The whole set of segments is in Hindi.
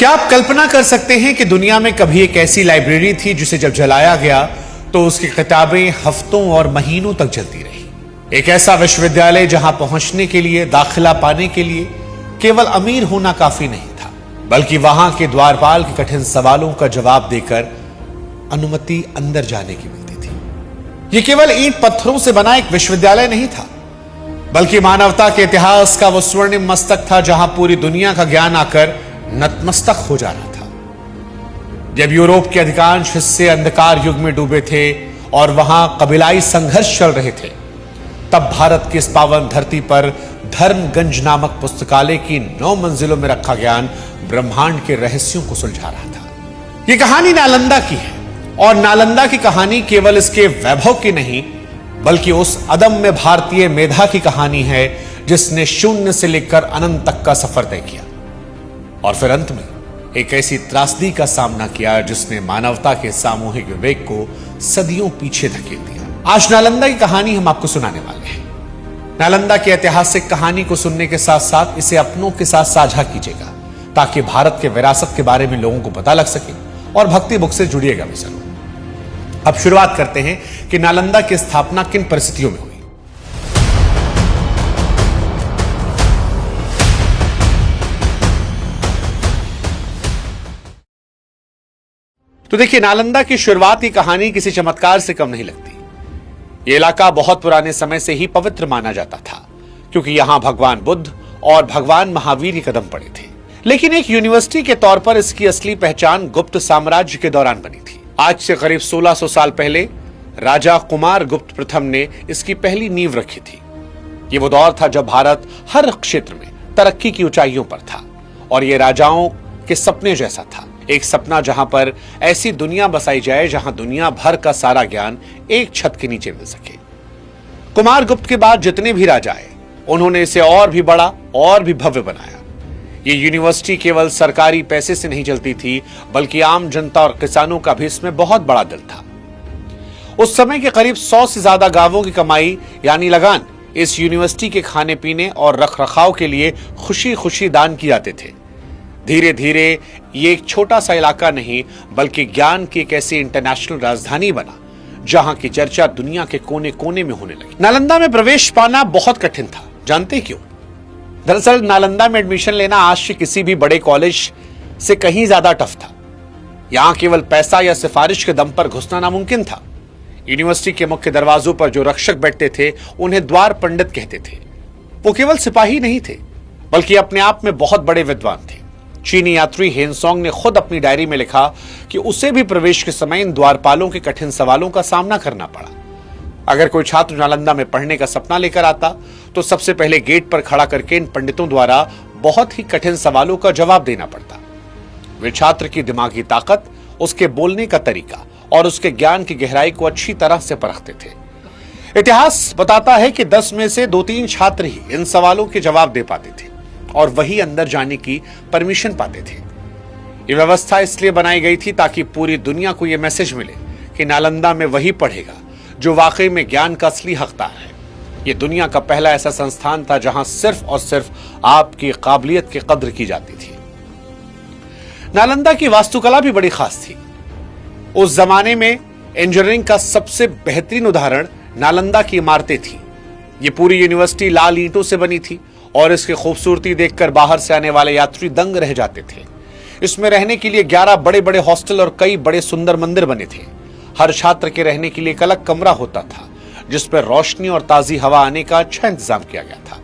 क्या आप कल्पना कर सकते हैं कि दुनिया में कभी एक ऐसी लाइब्रेरी थी जिसे जब जलाया गया तो उसकी किताबें हफ्तों और महीनों तक जलती रही। एक ऐसा विश्वविद्यालय जहां पहुंचने के लिए, दाखिला पाने के लिए केवल अमीर होना काफी नहीं था, बल्कि वहां के द्वारपाल के कठिन सवालों का जवाब देकर अनुमति अंदर जाने की मिलती थी। यह केवल ईंट पत्थरों से बना एक विश्वविद्यालय नहीं था, बल्कि मानवता के इतिहास का वो स्वर्णिम मस्तक था जहां पूरी दुनिया का ज्ञान आकर नतमस्तक हो जा रहा था। जब यूरोप के अधिकांश हिस्से अंधकार युग में डूबे थे और वहां कबीलाई संघर्ष चल रहे थे, तब भारत की इस पावन धरती पर धर्मगंज नामक पुस्तकालय की 9 मंजिलों में रखा ज्ञान ब्रह्मांड के रहस्यों को सुलझा रहा था। यह कहानी नालंदा की है, और नालंदा की कहानी केवल इसके वैभव की नहीं, बल्कि उस अदम्य भारतीय मेधा की कहानी है जिसने शून्य से लेकर अनंत तक का सफर तय किया और फिर अंत में एक ऐसी त्रासदी का सामना किया जिसने मानवता के सामूहिक विवेक को सदियों पीछे धकेल दिया। आज नालंदा की कहानी हम आपको सुनाने वाले हैं। नालंदा की ऐतिहासिक कहानी को सुनने के साथ साथ इसे अपनों के साथ साझा कीजिएगा, ताकि भारत के विरासत के बारे में लोगों को पता लग सके और भक्ति बुक से जुड़िएगा भी जरूर। अब शुरुआत करते हैं कि नालंदा की स्थापना किन परिस्थितियों में हुई। तो देखिए, नालंदा की शुरुआती कहानी किसी चमत्कार से कम नहीं लगती। यह इलाका बहुत पुराने समय से ही पवित्र माना जाता था, क्योंकि यहां भगवान बुद्ध और भगवान महावीर के कदम पड़े थे। लेकिन एक यूनिवर्सिटी के तौर पर इसकी असली पहचान गुप्त साम्राज्य के दौरान बनी थी। आज से करीब 1600 साल पहले राजा कुमार गुप्त प्रथम ने इसकी पहली नींव रखी थी। यह वो दौर था जब भारत हर क्षेत्र में तरक्की की ऊंचाइयों पर था, और यह राजाओं के सपने जैसा था। एक सपना जहां पर ऐसी दुनिया बसाई जाए जहां दुनिया भर का सारा ज्ञान एक छत के नीचे मिल सके। कुमार गुप्त के बाद जितने भी राजा आए, उन्होंने इसे और भी बड़ा और भी भव्य बनाया। ये यूनिवर्सिटी केवल सरकारी पैसे से नहीं चलती थी, बल्कि आम जनता और किसानों का भी इसमें बहुत बड़ा दिल था। उस समय के करीब 100 से ज्यादा गांवों की कमाई यानी लगान इस यूनिवर्सिटी के खाने पीने और रखरखाव के लिए खुशी खुशी दान किए जाते थे। धीरे धीरे ये एक छोटा सा इलाका नहीं, बल्कि ज्ञान की एक ऐसी इंटरनेशनल राजधानी बना जहां की चर्चा दुनिया के कोने कोने में होने लगी। नालंदा में प्रवेश पाना बहुत कठिन था। जानते क्यों? दरअसल नालंदा में एडमिशन लेना आज के किसी भी बड़े कॉलेज से कहीं ज्यादा टफ था। यहां केवल पैसा या सिफारिश के दम पर घुसना नामुमकिन था। यूनिवर्सिटी के मुख्य दरवाजों पर जो रक्षक बैठते थे, उन्हें द्वार पंडित कहते थे। वो केवल सिपाही नहीं थे, बल्कि अपने आप में बहुत बड़े विद्वान थे। चीनी यात्री हेनसोंग ने खुद अपनी डायरी में लिखा कि उसे भी प्रवेश के समय इन द्वारपालों के कठिन सवालों का सामना करना पड़ा। अगर कोई छात्र नालंदा में पढ़ने का सपना लेकर आता, तो सबसे पहले गेट पर खड़ा करके इन पंडितों द्वारा बहुत ही कठिन सवालों का जवाब देना पड़ता। वे छात्र की दिमागी ताकत, उसके बोलने का तरीका और उसके ज्ञान की गहराई को अच्छी तरह से परखते थे। इतिहास बताता है कि 10 में से 2-3 छात्र ही इन सवालों के जवाब दे पाते थे और वही अंदर जाने की परमिशन पाते थे। यह व्यवस्था इसलिए बनाई गई थी ताकि पूरी दुनिया को यह मैसेज मिले कि नालंदा में वही पढ़ेगा जो वाकई में ज्ञान का असली हकदार है। यह दुनिया का पहला ऐसा संस्थान था जहां सिर्फ और सिर्फ आपकी काबिलियत की कद्र की जाती थी। नालंदा की वास्तुकला भी बड़ी खास थी। उस जमाने में इंजीनियरिंग का सबसे बेहतरीन उदाहरण नालंदा की इमारतें थी। यह पूरी यूनिवर्सिटी लाल ईंटों से बनी थी और इसकी खूबसूरती देखकर बाहर से आने वाले यात्री दंग रह जाते थे। इसमें रहने के लिए 11 बड़े बड़े हॉस्टल और कई बड़े सुंदर मंदिर बने थे। हर छात्र के रहने के लिए एक अलग कमरा होता था, जिस पर रोशनी और ताजी हवा आने का अच्छा इंतजाम किया गया था।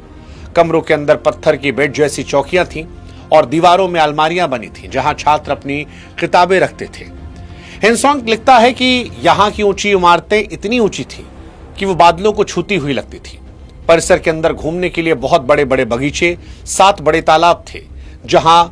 कमरों के अंदर पत्थर की बेड जैसी चौकियां थीं और दीवारों में अलमारियां बनी थीं, जहां छात्र अपनी किताबें रखते थे। हेनसोंग लिखता है कि यहां की ऊंची इमारतें इतनी ऊंची थी कि वो बादलों को छूती हुई लगती थी। परिसर के अंदर घूमने के लिए बहुत बड़े बड़े बगीचे, 7 बड़े तालाब थे जहां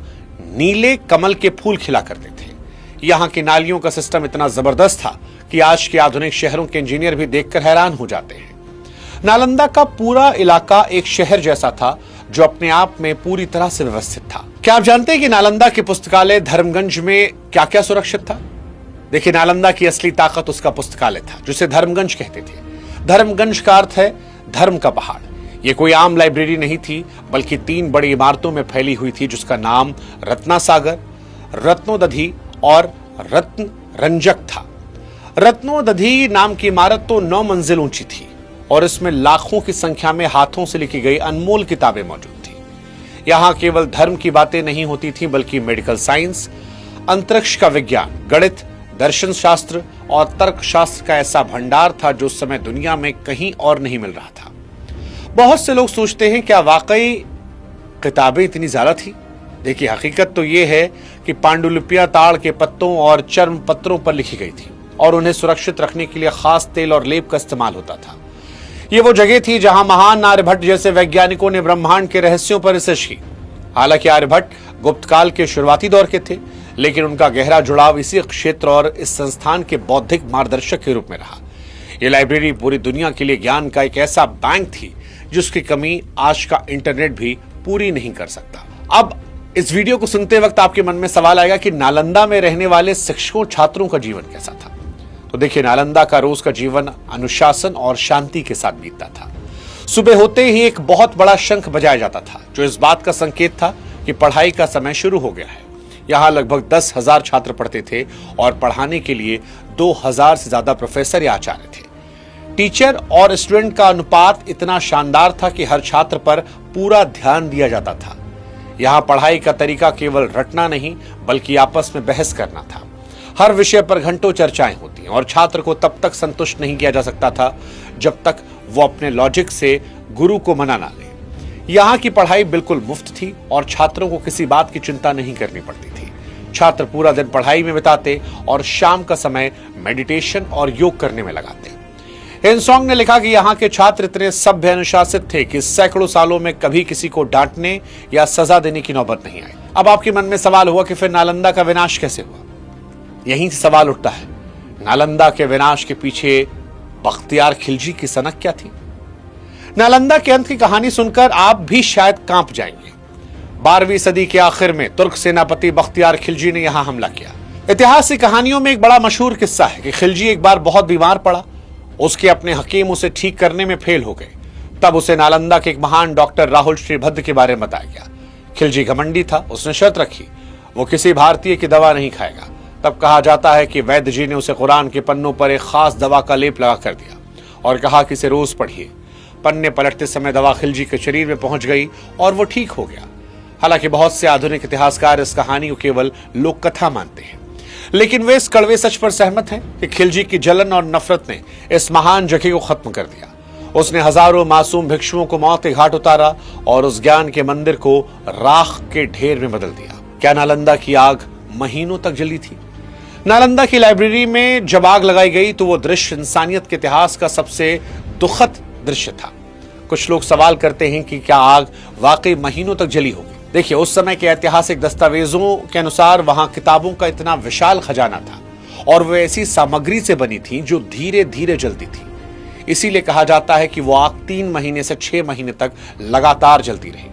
नीले कमल के फूल खिला करते थे। यहां की नालियों का सिस्टम इतना जबरदस्त था कि आज के आधुनिक शहरों के इंजीनियर भी देखकर हैरान हो जाते हैं। नालंदा का पूरा इलाका एक शहर जैसा था जो अपने आप में पूरी तरह से व्यवस्थित था। क्या आप जानते हैं कि नालंदा के पुस्तकालय धर्मगंज में क्या क्या सुरक्षित था? देखिए, नालंदा की असली ताकत उसका पुस्तकालय था, जिसे धर्मगंज कहते थे। धर्मगंज का अर्थ है धर्म का पहाड़। यह कोई आम लाइब्रेरी नहीं थी, बल्कि 3 बड़ी इमारतों में फैली हुई थी, जिसका नाम रत्नासागर, रत्नोदधि और रत्न रंजक था। रत्नोदधि नाम की इमारत तो 9 मंजिल ऊंची थी और इसमें लाखों की संख्या में हाथों से लिखी गई अनमोल किताबें मौजूद थी। यहां केवल धर्म की बातें नहीं होती थी, बल्कि मेडिकल साइंस, अंतरिक्ष का विज्ञान, गणित, दर्शन शास्त्र और तर्क शास्त्र का ऐसा भंडार था जो उस समय दुनिया में कहीं और नहीं मिल रहा था। बहुत से लोग सोचते हैं क्या वाकई किताबें इतनी ज्यादा थी? देखिए, हकीकत तो यह है कि पांडुलिपियां ताड़ के पत्तों और चर्म पत्रों पर लिखी गई थी और उन्हें सुरक्षित रखने के लिए खास तेल और लेप का इस्तेमाल होता था। ये वो जगह थी जहां महान आर्यभट्ट जैसे वैज्ञानिकों ने ब्रह्मांड के रहस्यों पर रिसर्च की। हालांकि आर्यभट्ट गुप्त काल के शुरुआती दौर के थे, लेकिन उनका गहरा जुड़ाव इसी क्षेत्र और इस संस्थान के बौद्धिक मार्गदर्शक के रूप में रहा। यह लाइब्रेरी पूरी दुनिया के लिए ज्ञान का एक ऐसा बैंक थी जिसकी कमी आज का इंटरनेट भी पूरी नहीं कर सकता। अब इस वीडियो को सुनते वक्त आपके मन में सवाल आएगा कि नालंदा में रहने वाले शिक्षकों छात्रों का जीवन कैसा था। तो देखिए, नालंदा का रोज का जीवन अनुशासन और शांति के साथ बीतता था। सुबह होते ही एक बहुत बड़ा शंख बजाया जाता था, जो इस बात का संकेत था कि पढ़ाई का समय शुरू हो गया है। यहाँ लगभग 10,000 छात्र पढ़ते थे और पढ़ाने के लिए 2,000 से ज्यादा प्रोफेसर या आचार्य थे। टीचर और स्टूडेंट का अनुपात इतना शानदार था कि हर छात्र पर पूरा ध्यान दिया जाता था। यहाँ पढ़ाई का तरीका केवल रटना नहीं, बल्कि आपस में बहस करना था। हर विषय पर घंटों चर्चाएं होती हैं और छात्र को तब तक संतुष्ट नहीं किया जा सकता था जब तक वो अपने लॉजिक से गुरु को मना ना ले। यहाँ की पढ़ाई बिल्कुल मुफ्त थी और छात्रों को किसी बात की चिंता नहीं करनी पड़ती थी। छात्र पूरा दिन पढ़ाई में बिताते और शाम का समय मेडिटेशन और योग करने में लगाते। हिंसोंग ने लिखा कि यहाँ के छात्र इतने सभ्य अनुशासित थे कि सैकड़ों सालों में कभी किसी को डांटने या सजा देने की नौबत नहीं आई। अब आपके मन में सवाल हुआ कि फिर नालंदा का विनाश कैसे हुआ? यहीं से सवाल उठता है, नालंदा के विनाश के पीछे बख्तियार खिलजी की सनक क्या थी? नालंदा के अंत की कहानी सुनकर आप भी शायद कांप जाएंगे। 12वीं सदी के आखिर में तुर्क सेनापति बख्तियार खिलजी ने यहां हमला किया। इतिहास की कहानियों में एक बड़ा मशहूर किस्सा है कि खिलजी एक बार बहुत बीमार पड़ा। उसके अपने हकीम उसे ठीक करने में फेल हो गए। तब उसे नालंदा के एक महान डॉक्टर राहुल श्रीभद्र के बारे में बताया गया। खिलजी घमंडी था, उसने शर्त रखी वो किसी भारतीय की दवा नहीं खाएगा। तब कहा जाता है कि वैद्य जी ने उसे कुरान के पन्नों पर एक खास दवा का लेप लगा कर दिया और कहा कि इसे रोज पढ़िए। पन्ने पलटते समय दवा खिलजी के शरीर में पहुंच गई और वो ठीक हो गया। हालांकि बहुत से आधुनिक इतिहासकार इस कहानी को केवल लोक कथा मानते हैं, लेकिन वे इस कड़वे सच पर सहमत हैं कि खिलजी की जलन और नफरत ने इस महान जगह को खत्म कर दिया। उसने हजारों मासूम भिक्षुओं को मौत के घाट उतारा और उस ज्ञान के मंदिर को राख के ढेर में बदल दिया। क्या नालंदा की आग महीनों तक जली थी? नालंदा की लाइब्रेरी में जब आग लगाई गई तो वो दृश्य इंसानियत के इतिहास का सबसे दुखद दृश्य था। कुछ लोग सवाल करते हैं कि क्या आग वाकई महीनों तक जली होगी। देखिए, उस समय के ऐतिहासिक दस्तावेजों के अनुसार वहां किताबों का इतना विशाल खजाना था और वो ऐसी सामग्री से बनी थी जो धीरे धीरे जलती थी। इसीलिए कहा जाता है कि वो आग 3 महीने से 6 महीने तक लगातार जलती रही।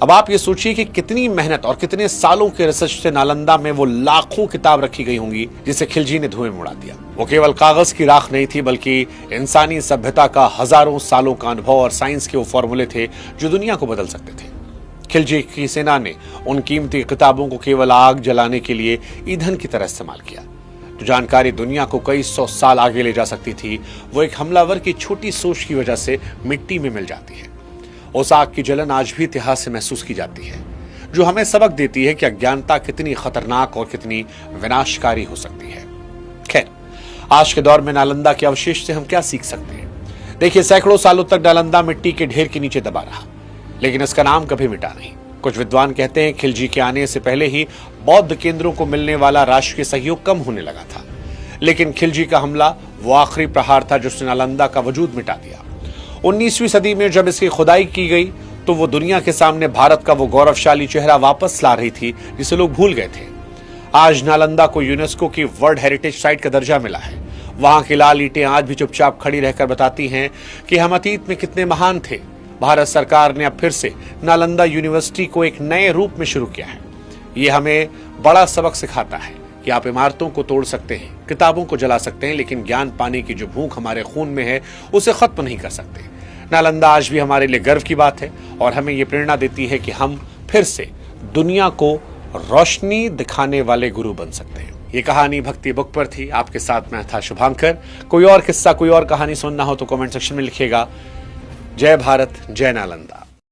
अब आप ये सोचिए कि कितनी मेहनत और कितने सालों के रिसर्च से नालंदा में वो लाखों किताब रखी गई होंगी जिसे खिलजी ने धुएं में उड़ा दिया। वो केवल कागज की राख नहीं थी, बल्कि इंसानी सभ्यता का हजारों सालों का अनुभव और साइंस के वो फॉर्मूले थे जो दुनिया को बदल सकते थे। खिलजी की सेना ने उन कीमती किताबों को केवल आग जलाने के लिए ईंधन की तरह इस्तेमाल किया। जो जानकारी दुनिया को कई 100 साल आगे ले जा सकती थी, वो एक हमलावर की छोटी सोच की वजह से मिट्टी में मिल जाती है। उस आग की जलन आज भी इतिहास से महसूस की जाती है, जो हमें सबक देती है कि अज्ञानता कितनी खतरनाक और कितनी विनाशकारी हो सकती है। खैर, आज के दौर में नालंदा के अवशेष से हम क्या सीख सकते हैं? देखिए, सैकड़ों सालों तक नालंदा मिट्टी के ढेर के नीचे दबा रहा, लेकिन इसका नाम कभी मिटा नहीं। कुछ विद्वान कहते हैं खिलजी के आने से पहले ही बौद्ध केंद्रों को मिलने वाला राष्ट्रीय सहयोग कम होने लगा था, लेकिन खिलजी का हमला वो आखिरी प्रहार था जिसने नालंदा का वजूद मिटा दिया। 19वीं सदी में जब इसकी खुदाई की गई तो वो दुनिया के सामने भारत का वो गौरवशाली चेहरा वापस ला रही थी जिसे लोग भूल गए थे। आज नालंदा को यूनेस्को की वर्ल्ड हेरिटेज साइट का दर्जा मिला है। वहां की लाल ईंटें आज भी चुपचाप खड़ी रहकर बताती हैं कि हम अतीत में कितने महान थे। भारत सरकार ने अब फिर से नालंदा यूनिवर्सिटी को एक नए रूप में शुरू किया है। ये हमें बड़ा सबक सिखाता है कि आप इमारतों को तोड़ सकते हैं, किताबों को जला सकते हैं, लेकिन ज्ञान पाने की जो भूख हमारे खून में है उसे खत्म नहीं कर सकते। नालंदा आज भी हमारे लिए गर्व की बात है और हमें यह प्रेरणा देती है कि हम फिर से दुनिया को रोशनी दिखाने वाले गुरु बन सकते हैं। ये कहानी भक्ति बुक पर थी। आपके साथ मैं था शुभांकर। कोई और किस्सा, कोई और कहानी सुनना हो तो कमेंट सेक्शन में लिखिएगा। जय भारत, जय नालंदा।